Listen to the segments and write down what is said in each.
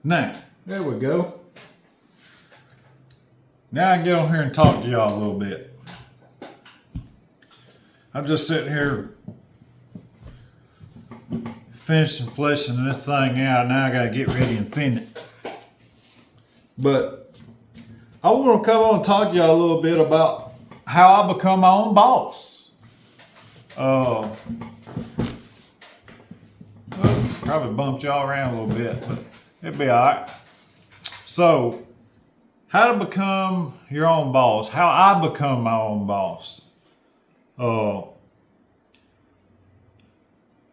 Now, there we go. Now I can get on here and talk to y'all a little bit. I'm just sitting here finishing fleshing this thing out. Now I gotta get ready and thin it. But I want to come on and talk to y'all a little bit about how I become my own boss. Probably bumped y'all around a little bit, but it'll be all right. So, how to become your own boss? How I become my own boss? I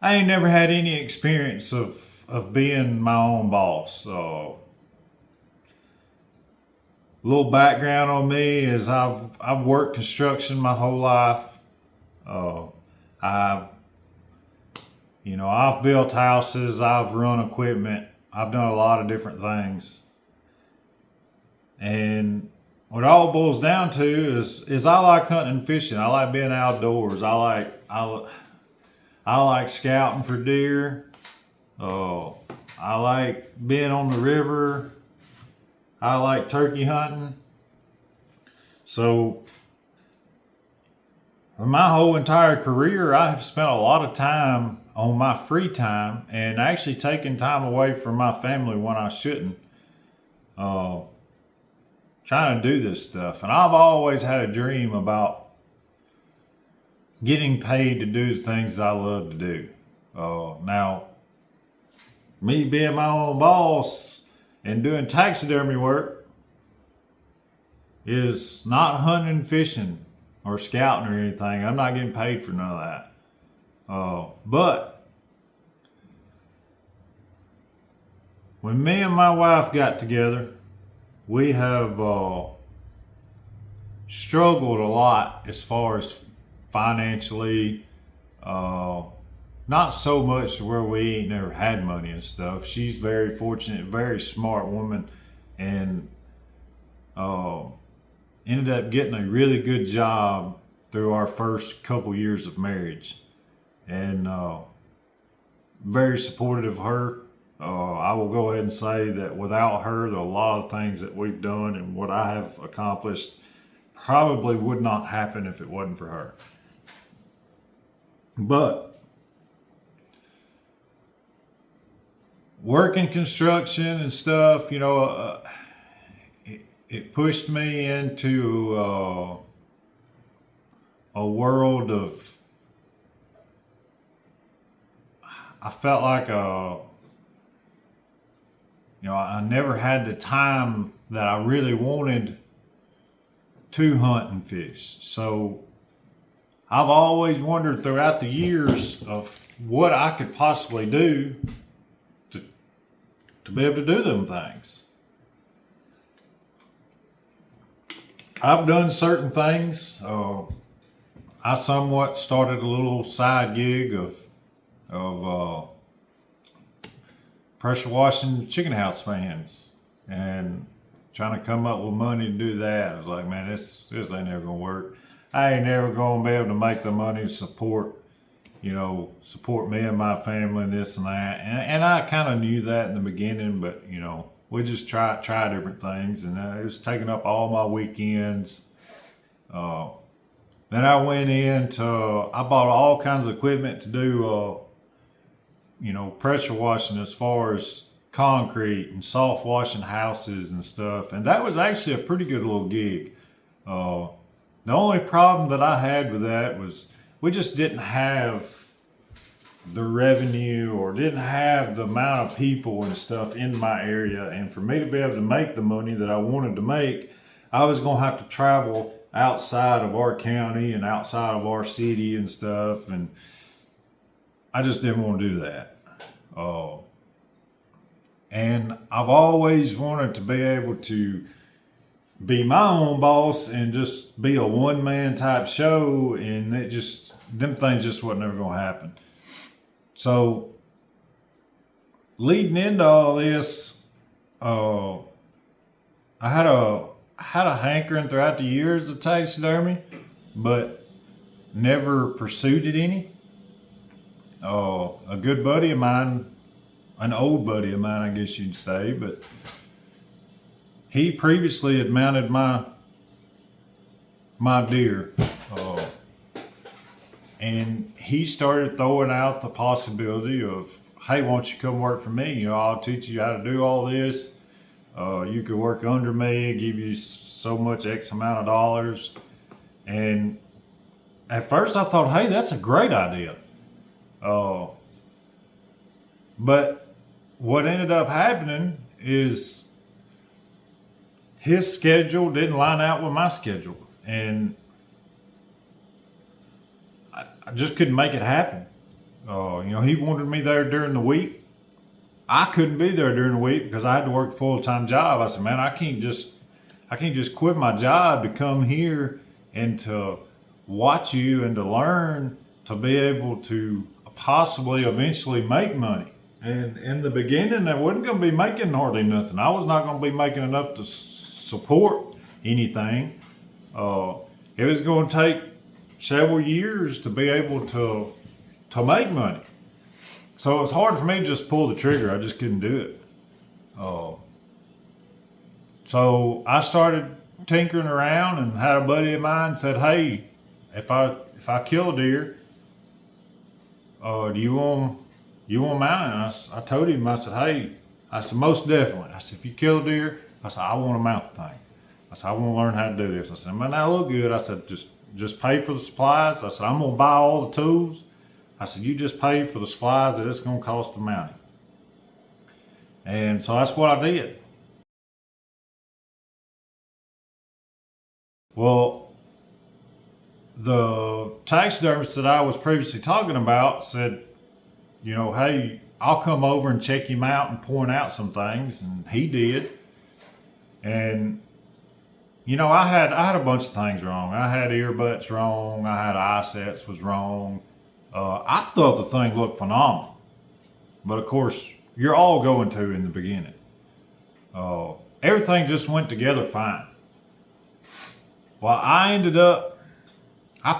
ain't never had any experience of being my own boss. Little background on me is I've worked construction my whole life. I've built houses, I've run equipment, I've done a lot of different things. And what it all boils down to is I like hunting and fishing. I like being outdoors. I like scouting for deer. I like being on the river. I like turkey hunting. So, my whole entire career, I have spent a lot of time on my free time and actually taking time away from my family when I shouldn't. Trying to do this stuff. And I've always had a dream about getting paid to do the things that I love to do. Now, me being my own boss and doing taxidermy work is not hunting and fishing or scouting or anything. I'm not getting paid for none of that. But when me and my wife got together, we have struggled a lot as far as financially. Not so much where we ain't never had money and stuff. She's very fortunate, very smart woman, and ended up getting a really good job through our first couple years of marriage. And very supportive of her. I will go ahead and say that without her, a lot of things that we've done and what I have accomplished probably would not happen if it wasn't for her. But working construction and stuff, it pushed me into a world of, I felt like I never had the time that I really wanted to hunt and fish. So I've always wondered throughout the years of what I could possibly do to be able to do them things. I've done certain things. I somewhat started a little side gig of pressure washing chicken house fans and trying to come up with money to do that. I was like, man, this ain't never gonna work. I ain't never gonna be able to make the money to support me and my family and this and that. And I kind of knew that in the beginning, but we just try different things, and it was taking up all my weekends. Then I went I bought all kinds of equipment to do pressure washing as far as concrete and soft washing houses and stuff. And that was actually a pretty good little gig. The only problem that I had with that was we just didn't have the revenue or didn't have the amount of people and stuff in my area. And for me to be able to make the money that I wanted to make, I was going to have to travel outside of our county and outside of our city and stuff. And I just didn't want to do that. And I've always wanted to be able to be my own boss and just be a one-man type show, and them things just wasn't ever going to happen. So leading into all this, I had a hankering throughout the years of taxidermy, but never pursued it any. A good buddy of mine an old buddy of mine, I guess you'd say, but he previously had mounted my deer, and he started throwing out the possibility of, hey, why don't you come work for me? You know, I'll teach you how to do all this. You could work under me, give you so much X amount of dollars. And at first I thought, hey, that's a great idea. But what ended up happening is his schedule didn't line out with my schedule. And I just couldn't make it happen. You know, he wanted me there during the week. I couldn't be there during the week because I had to work a full-time job. I said, man, I can't just quit my job to come here and to watch you and to learn to be able to possibly eventually make money. And in the beginning, I wasn't going to be making hardly nothing. I was not going to be making enough to support anything. It was going to take several years to be able to make money. So it was hard for me to just pull the trigger. I just couldn't do it. So I started tinkering around and had a buddy of mine said, hey, if I kill a deer, do you want mount it? I told him, I said, hey, I said, most definitely. I said, if you kill a deer, I said, I want to mount the thing. I said, I want to learn how to do this. I said, it might not look good. I said, just pay for the supplies. I said, I'm going to buy all the tools. I said, you just pay for the supplies that it's going to cost to mount it. And so that's what I did. Well, the taxidermist that I was previously talking about said, you know, hey, I'll come over and check him out and point out some things. And he did. And, you know, I had a bunch of things wrong. I had ear butts wrong. I had eye sets was wrong. I thought the thing looked phenomenal. But of course, you're all going to in the beginning. Everything just went together fine. Well, I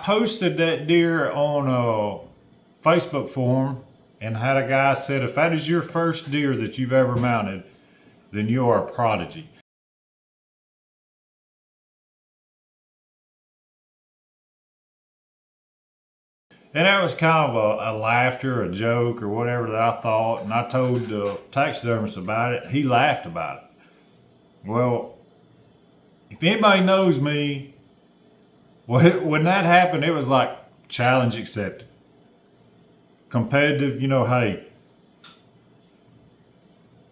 posted that deer on a Facebook forum and had a guy said, if that is your first deer that you've ever mounted, then you are a prodigy. And that was kind of a laughter, a joke, or whatever that I thought. And I told the taxidermist about it. He laughed about it. Well, if anybody knows me, when that happened, it was like challenge accepted. Competitive, you know, hey,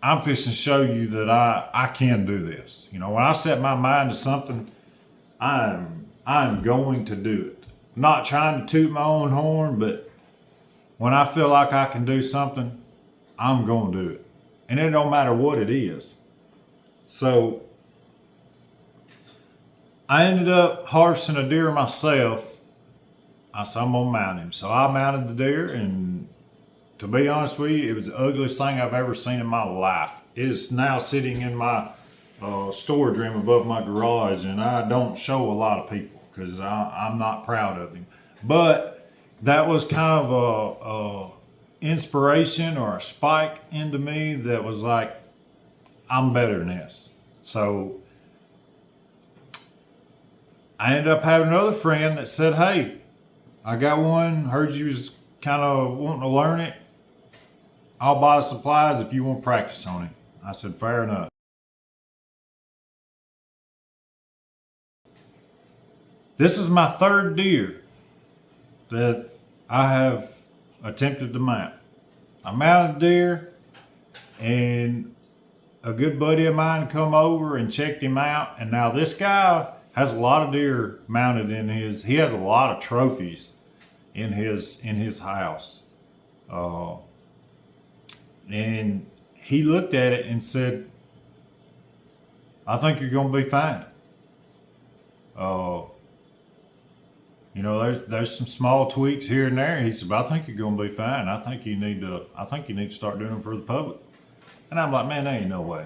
I'm fixing to show you that I can do this. You know, when I set my mind to something, I'm going to do it. Not trying to toot my own horn, but when I feel like I can do something, I'm going to do it. And it don't matter what it is. So I ended up harvesting a deer myself. I said, I'm going to mount him. So I mounted the deer, and to be honest with you, it was the ugliest thing I've ever seen in my life. It is now sitting in my storage room above my garage, and I don't show a lot of people because I'm not proud of him. But that was kind of a inspiration or a spike into me that was like, I'm better than this. So I ended up having another friend that said, hey, I got one, heard you was kind of wanting to learn it. I'll buy the supplies if you want to practice on it. I said, fair enough. This is my third deer that I have attempted to mount. I mounted a deer, and a good buddy of mine come over and checked him out. And now this guy has a lot of deer mounted in he has a lot of trophies in his house. And he looked at it and said, I think you're going to be fine. You know, there's some small tweaks here and there. He said, but I think you're going to be fine. I think you need to start doing them for the public. And I'm like, man, there ain't no way.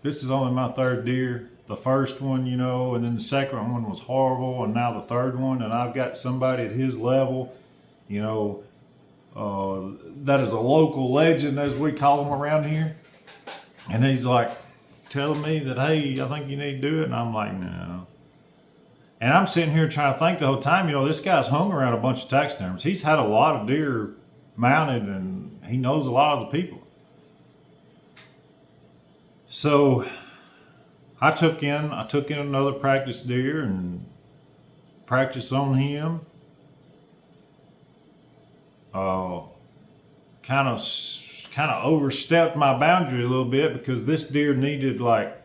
This is only my third deer. The first one, you know, and then the second one was horrible, and now the third one, and I've got somebody at his level, you know, that is a local legend, as we call him around here. And he's like telling me that, hey, I think you need to do it. And I'm like, no. And I'm sitting here trying to think the whole time, this guy's hung around a bunch of taxidermists. He's had a lot of deer mounted and he knows a lot of the people. So I took in another practice deer and practiced on him. Kind of overstepped my boundary a little bit because this deer needed, like,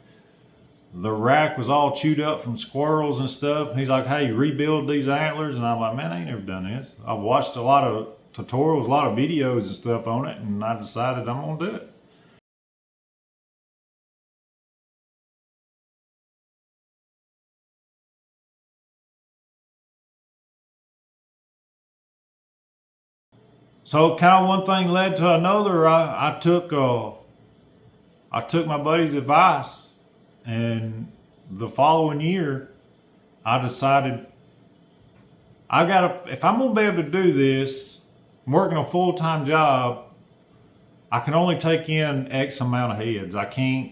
the rack was all chewed up from squirrels and stuff. And he's like, hey, rebuild these antlers. And I'm like, man, I ain't never done this. I've watched a lot of tutorials, a lot of videos and stuff on it, and I decided I'm gonna do it. So kind of one thing led to another. I took my buddy's advice, and the following year, I decided if I'm gonna be able to do this, I'm working a full-time job, I can only take in X amount of heads. I can't,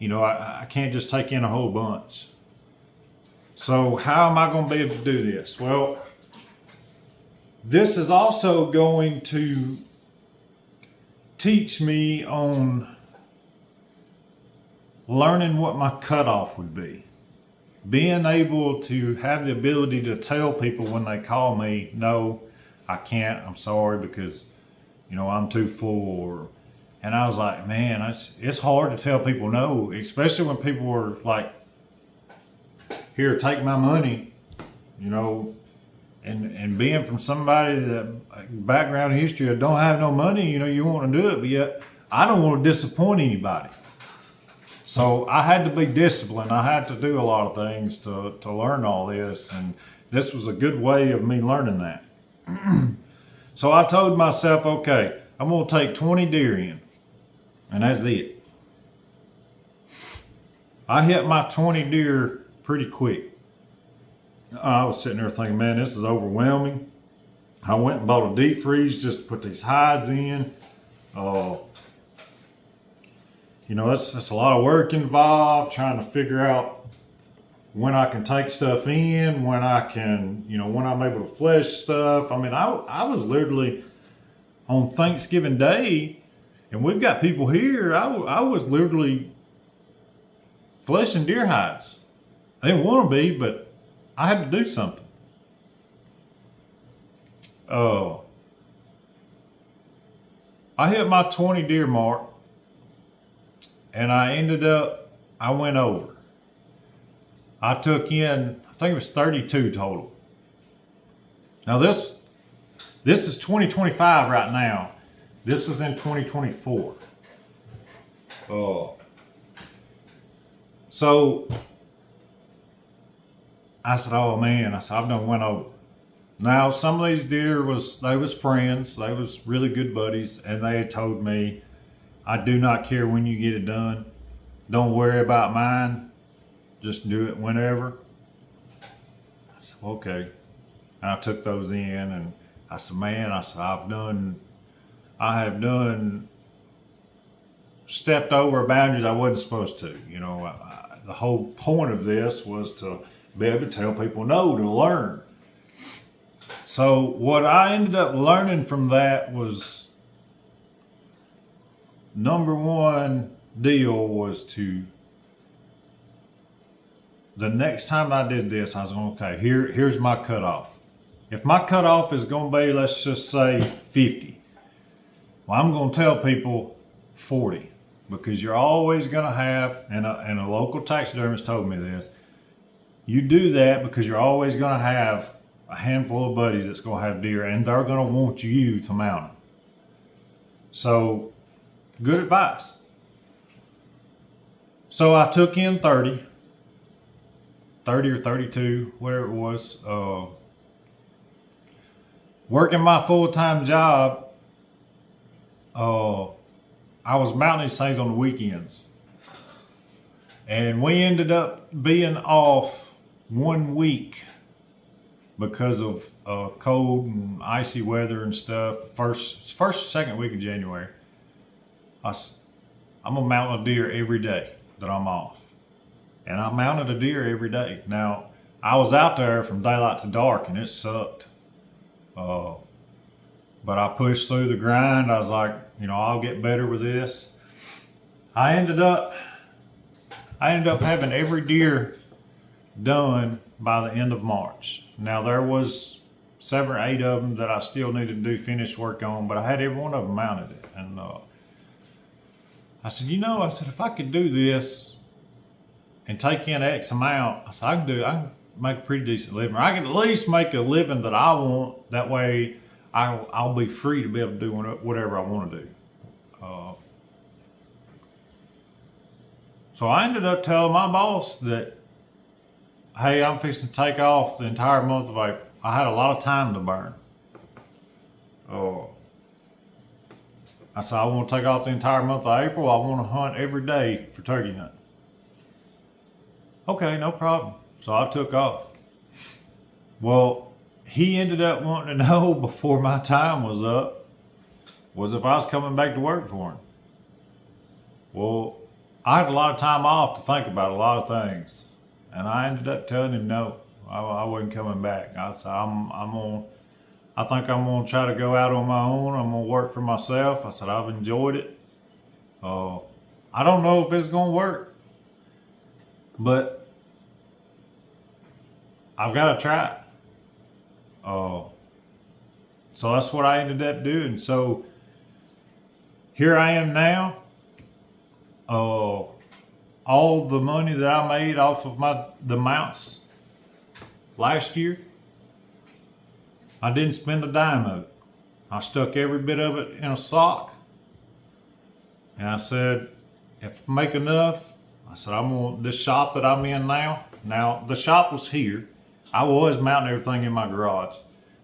I can't just take in a whole bunch. So how am I gonna be able to do this? Well, this is also going to teach me on learning what my cutoff would be. Being able to have the ability to tell people when they call me, no, I can't, I'm sorry, because, I'm too full. And I was like, man, it's hard to tell people no, especially when people are like, here, take my money, and being from somebody that background history that don't have no money, you want to do it, but yet I don't want to disappoint anybody. So I had to be disciplined. I had to do a lot of things to learn all this, and this was a good way of me learning that. So I told myself, okay, I'm going to take 20 deer in, and that's it. I hit my 20 deer pretty quick. I was sitting there thinking, man, this is overwhelming. I went and bought a deep freeze just to put these hides in. That's a lot of work involved, trying to figure out when I can take stuff in, when I can, when I'm able to flesh stuff. I mean, I was literally on Thanksgiving Day, and we've got people here. I was literally fleshing deer hides. I didn't want to be, but I had to do something. I hit my 20 deer mark, and I went over. I took in, I think it was 32 total. Now this is 2025 right now. This was in 2024. So I said, oh man, I've done went over. Now some of these deer they was friends, they was really good buddies, and they had told me, I do not care when you get it done. Don't worry about mine. Just do it whenever. I said, okay. And I took those in, and I said, man, I have done stepped over boundaries I wasn't supposed to. The whole point of this was to be able to tell people no, to learn. So what I ended up learning from that was, number one deal was the next time I did this, I was going, okay, here's my cutoff. If my cutoff is going to be, let's just say 50, well, I'm going to tell people 40, because you're always going to have, and a local taxidermist told me this, you do that because you're always going to have a handful of buddies that's going to have deer, and they're going to want you to mount them. So, good advice. So I took in 30 or 32, whatever it was. Working my full-time job, I was mounting these things on the weekends. And we ended up being off 1 week because of cold and icy weather and stuff. Second week of January, I'm gonna mount a deer every day that I'm off, and I mounted a deer every day. Now I was out there from daylight to dark, and it sucked. But I pushed through the grind. I was like, I'll get better with this. I ended up having every deer done by the end of March. Now there was 7 or 8 of them that I still needed to do finish work on, but I had every one of them mounted it. And I said, if I could do this and take in X amount, I said, I can make a pretty decent living. I can at least make a living that I want. That way I'll be free to be able to do whatever I want to do. So I ended up telling my boss that, hey, I'm fixing to take off the entire month of April. I had a lot of time to burn. I said, I want to take off the entire month of April. I want to hunt every day for turkey hunting. Okay, no problem. So I took off. Well, he ended up wanting to know before my time was up was if I was coming back to work for him. Well, I had a lot of time off to think about a lot of things, and I ended up telling him no, I wasn't coming back. I said, I think I'm gonna try to go out on my own. I'm gonna work for myself. I said, I've enjoyed it. I don't know if it's gonna work, but I've got to try it. So that's what I ended up doing. So here I am now. All the money that I made off of the mounts last year, I didn't spend a dime of it. I stuck every bit of it in a sock. And I said, if I make enough, I said, I'm on this shop that I'm in now. Now, the shop was here. I was mounting everything in my garage,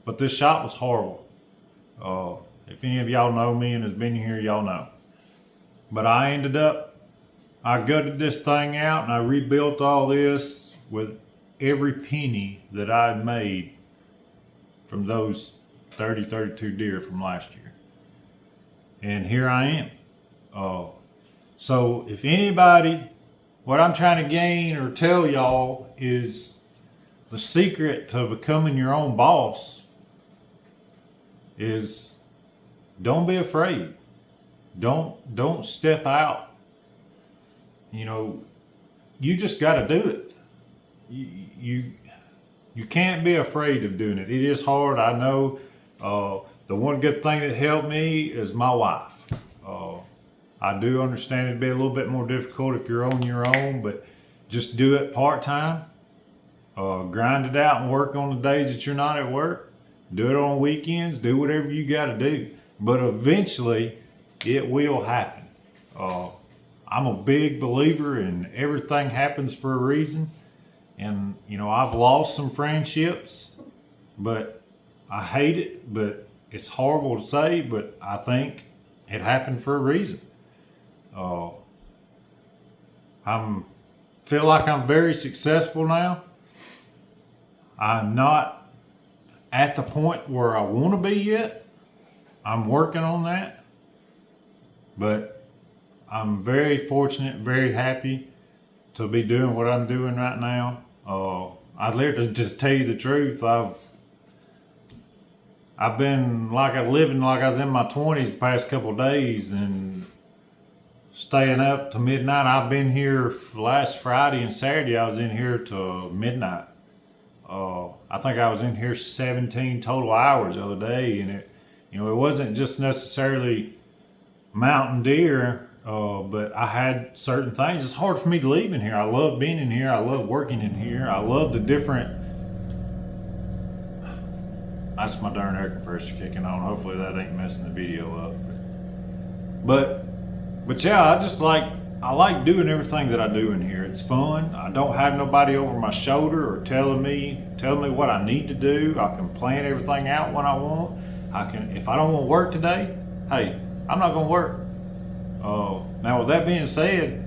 but this shop was horrible. If any of y'all know me and has been here, y'all know. But I gutted this thing out and I rebuilt all this with every penny that I had made from those 32 deer from last year. And here I am. So if anybody, what I'm trying to gain or tell y'all is the secret to becoming your own boss is don't be afraid. Don't step out. You just got to do it. You can't be afraid of doing it. It is hard, I know. The one good thing that helped me is my wife. I do understand it'd be a little bit more difficult if you're on your own, but just do it part-time. Grind it out and work on the days that you're not at work. Do it on weekends. Do whatever you got to do. But eventually, it will happen. I'm a big believer in everything happens for a reason. And, I've lost some friendships, but I hate it, but it's horrible to say, but I think it happened for a reason. Feel like I'm very successful now. I'm not at the point where I want to be yet. I'm working on that. But I'm very fortunate, very happy to be doing what I'm doing right now. I'd like to tell you the truth. I've been living like I was in my 20s the past couple of days and staying up to midnight. I've been here last Friday and Saturday. I was in here till midnight. I think I was in here 17 total hours the other day, and it wasn't just necessarily mountain deer, but I had certain things. It's hard for me to leave in here. I love being in here. I love working in here. I love the different. That's my darn air compressor kicking on. Hopefully that ain't messing the video up. But yeah, I like doing everything that I do in here. It's fun. I don't have nobody over my shoulder or telling me what I need to do. I can plan everything out when I want. If I don't want to work today, hey, I'm not going to work. Now with that being said,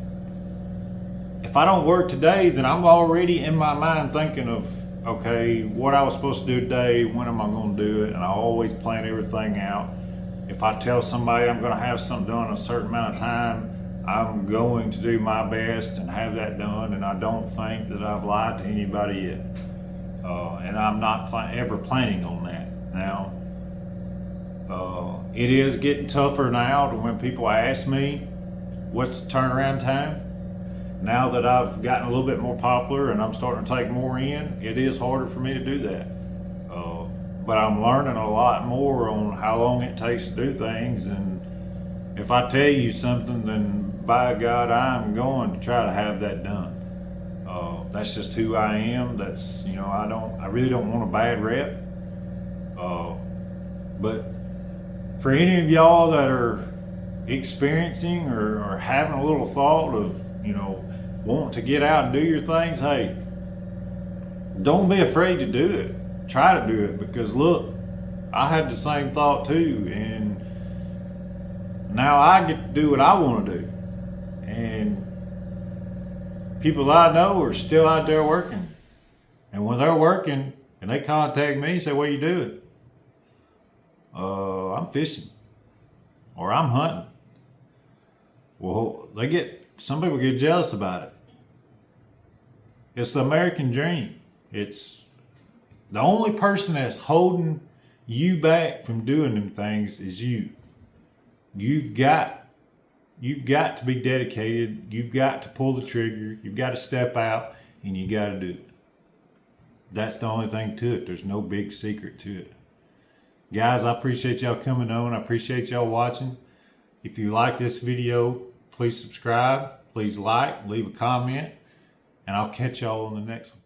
if I don't work today, then I'm already in my mind thinking of okay, what I was supposed to do today, when am I going to do it? And I always plan everything out. If I tell somebody I'm going to have something done in a certain amount of time, I'm going to do my best and have that done. And I don't think that I've lied to anybody yet. And I'm not ever planning on that. Now, it is getting tougher now to when people ask me, what's the turnaround time? Now that I've gotten a little bit more popular and I'm starting to take more in, it is harder for me to do that. But I'm learning a lot more on how long it takes to do things. And if I tell you something, then by God, I'm going to try to have that done. That's just who I am. That's, I really don't want a bad rep. But for any of y'all that are experiencing or having a little thought of, wanting to get out and do your things, hey, don't be afraid to do it. Try to do it, because look, I had the same thought too, and now I get to do what I want to do. And people I know are still out there working. And when they're working and they contact me and say, what are you doing? I'm fishing, or I'm hunting. Well, some people get jealous about it. It's the American dream. It's the only person that's holding you back from doing them things is you. You've got to be dedicated. You've got to pull the trigger. You've got to step out, and you got to do it. That's the only thing to it. There's no big secret to it. Guys, I appreciate y'all coming on. I appreciate y'all watching. If you like this video, please subscribe. Please like, leave a comment, and I'll catch y'all on the next one.